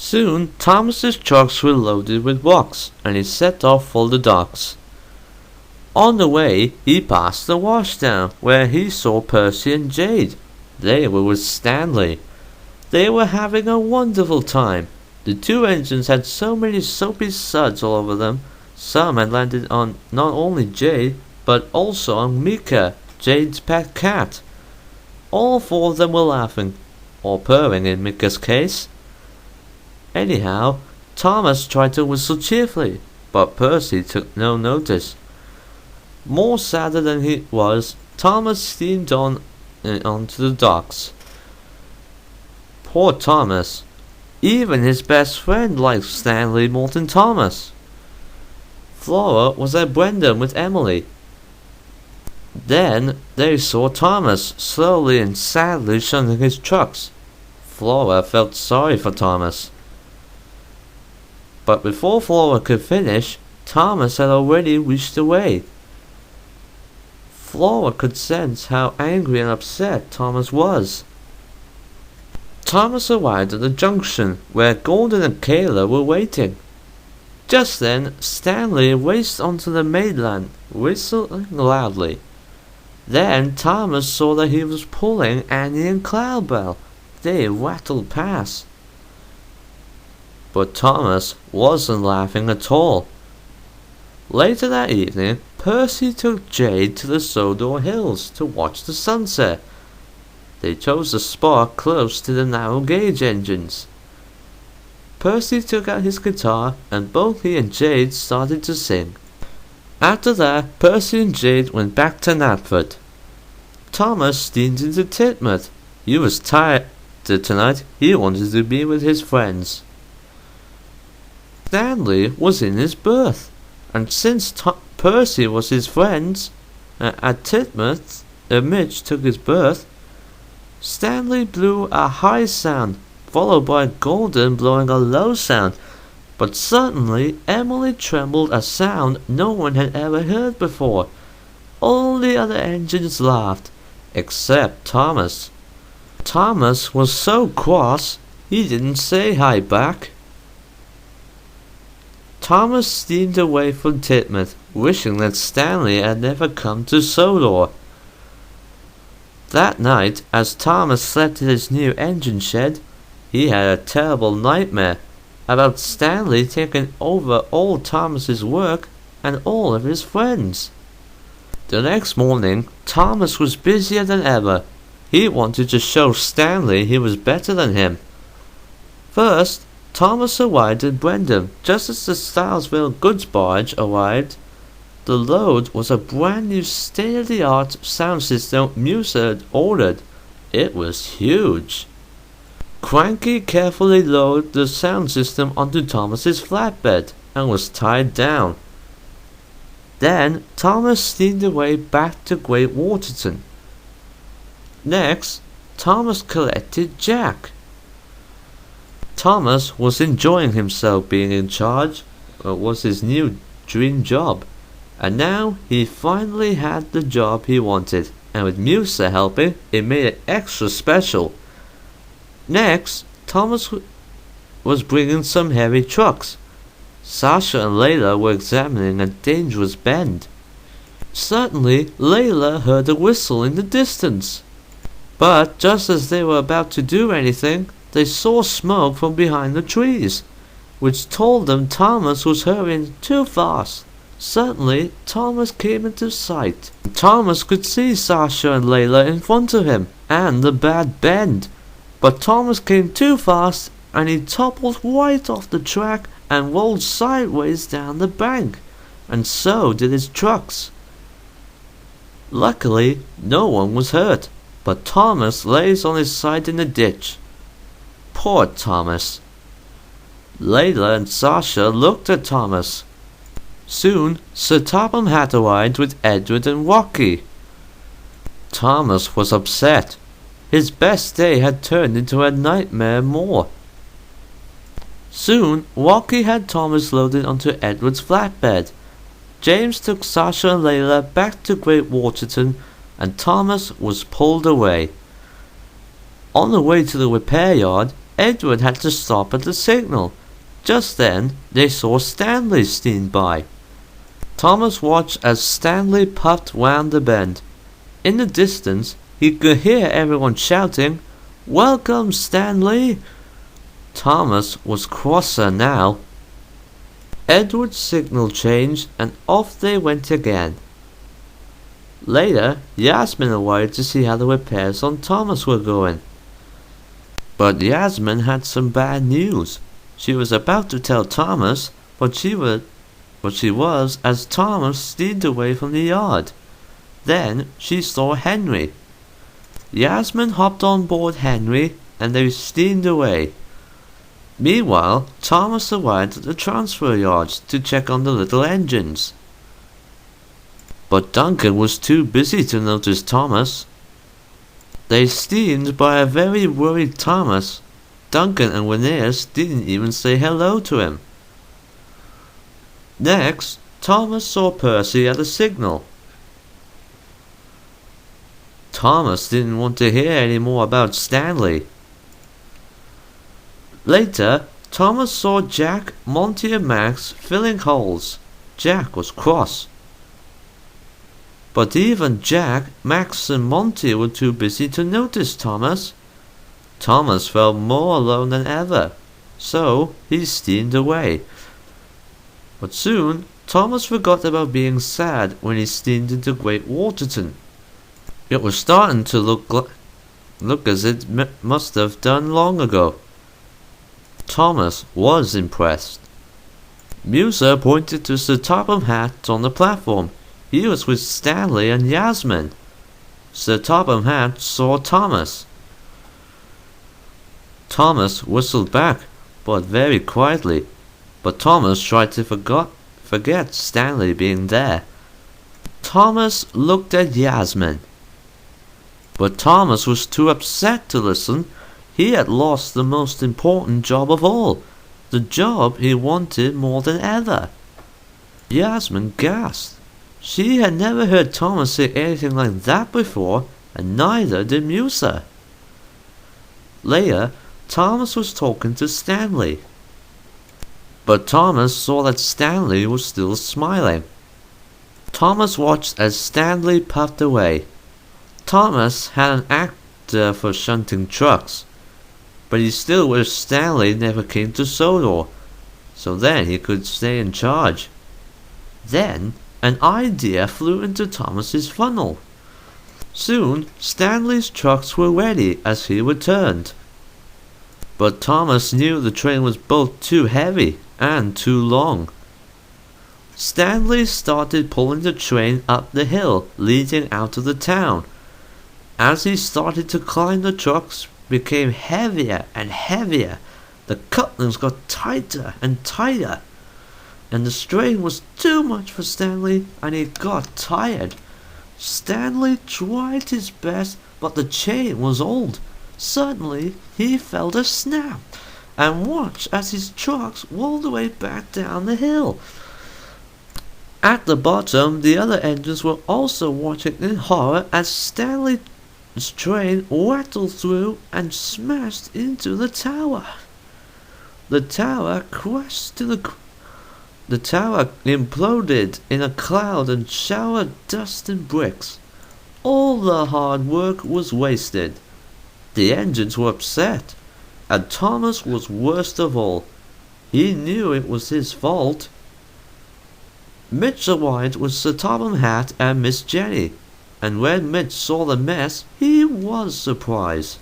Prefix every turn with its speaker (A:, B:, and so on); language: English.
A: Soon Thomas's trucks were loaded with rocks, and he set off for the docks. On the way, he passed the washdown, where he saw Percy and Jade. They were with Stanley. They were having a wonderful time. The two engines had so many soapy suds all over them. Some had landed on not only Jade, but also on Mika, Jade's pet cat. All four of them were laughing, or purring in Mika's case. Anyhow, Thomas tried to whistle cheerfully, but Percy took no notice. More sadder than he was, Thomas steamed onto the docks. Poor Thomas. Even his best friend liked Stanley more than Thomas. Flora was at Brendan with Emily. Then they saw Thomas slowly and sadly shunting his trucks. Flora felt sorry for Thomas. But before Flora could finish, Thomas had already reached away. Flora could sense how angry and upset Thomas was. Thomas arrived at the junction where Gordon and Kayla were waiting. Just then, Stanley raced onto the mainland, whistling loudly. Then Thomas saw that he was pulling Annie and Cloudbell. They rattled past. But Thomas wasn't laughing at all. Later that evening, Percy took Jade to the Sodor Hills to watch the sunset. They chose a spot close to the narrow gauge engines. Percy took out his guitar, and both he and Jade started to sing. After that, Percy and Jade went back to Knapford. Thomas steamed into Titmuth. He was tired tonight. He wanted to be with his friends. Stanley was in his berth, and since Percy was his friend at Titmuth, Mitch took his berth. Stanley blew a high sound, followed by Gordon blowing a low sound, but suddenly Emily trembled a sound no one had ever heard before. All the other engines laughed, except Thomas. Thomas was so cross, he didn't say hi back. Thomas steamed away from Titmuth, wishing that Stanley had never come to Sodor. That night, as Thomas slept in his new engine shed, he had a terrible nightmare about Stanley taking over all Thomas's work and all of his friends. The next morning, Thomas was busier than ever. He wanted to show Stanley he was better than him. First, Thomas arrived at Brendan just as the Stilesville goods barge arrived. The load was a brand new state-of-the-art sound system Musa had ordered. It was huge. Cranky carefully loaded the sound system onto Thomas's flatbed and was tied down. Then Thomas steamed away back to Great Waterton. Next, Thomas collected Jack. Thomas was enjoying himself being in charge. It was his new dream job. And now he finally had the job he wanted. And with Musa helping, it made it extra special. Next, Thomas was bringing some heavy trucks. Sasha and Layla were examining a dangerous bend. Suddenly, Layla heard a whistle in the distance. But just as they were about to do anything, they saw smoke from behind the trees, which told them Thomas was hurrying too fast. Suddenly, Thomas came into sight. Thomas could see Sasha and Layla in front of him, and the bad bend. But Thomas came too fast, and he toppled right off the track and rolled sideways down the bank, and so did his trucks. Luckily, no one was hurt, but Thomas lays on his side in the ditch. Poor Thomas. Layla and Sasha looked at Thomas. Soon, Sir Topham had arrived with Edward and Rocky. Thomas was upset. His best day had turned into a nightmare more. Soon, Rocky had Thomas loaded onto Edward's flatbed. James took Sasha and Layla back to Great Waterton, and Thomas was pulled away. On the way to the repair yard, Edward had to stop at the signal. Just then, they saw Stanley steam by. Thomas watched as Stanley puffed round the bend. In the distance, he could hear everyone shouting, "Welcome, Stanley!" Thomas was crosser now. Edward's signal changed, and off they went again. Later, Yasmin arrived to see how the repairs on Thomas were going. But Yasmin had some bad news. She was about to tell Thomas what she was as Thomas steamed away from the yard. Then she saw Henry. Yasmin hopped on board Henry, and they steamed away. Meanwhile, Thomas arrived at the transfer yards to check on the little engines. But Duncan was too busy to notice Thomas. They steamed by a very worried Thomas. Duncan and Wayno didn't even say hello to him. Next, Thomas saw Percy at a signal. Thomas didn't want to hear any more about Stanley. Later, Thomas saw Jack, Monty and Max filling holes. Jack was cross. But even Jack, Max and Monty were too busy to notice Thomas. Thomas felt more alone than ever, so he steamed away. But soon, Thomas forgot about being sad when he steamed into Great Waterton. It was starting to look as it must have done long ago. Thomas was impressed. Musa pointed to Sir Topham Hatt on the platform. He was with Stanley and Yasmin. Sir Topham Hatt saw Thomas. Thomas whistled back, but very quietly. But Thomas tried to forget Stanley being there. Thomas looked at Yasmin. But Thomas was too upset to listen. He had lost the most important job of all, the job he wanted more than ever. Yasmin gasped. She had never heard Thomas say anything like that before, and neither did Musa. Later, Thomas was talking to Stanley. But Thomas saw that Stanley was still smiling. Thomas watched as Stanley puffed away. Thomas had an actor for shunting trucks, but he still wished Stanley never came to Sodor, so then he could stay in charge. Then an idea flew into Thomas's funnel. Soon Stanley's trucks were ready as he returned. But Thomas knew the train was both too heavy and too long. Stanley started pulling the train up the hill leading out of the town. As he started to climb, the trucks became heavier and heavier. The couplings got tighter and tighter, and the strain was too much for Stanley, and he got tired. Stanley tried his best, but the chain was old. Suddenly he felt a snap, and watched as his trucks rolled away back down the hill. At the bottom, the other engines were also watching in horror as Stanley's train rattled through and smashed into the tower. The tower crashed to the tower imploded in a cloud and showered dust and bricks. All the hard work was wasted. The engines were upset, and Thomas was worst of all. He knew it was his fault. Mitch arrived with Sir Topham Hatt and Miss Jenny, and when Mitch saw the mess, he was surprised.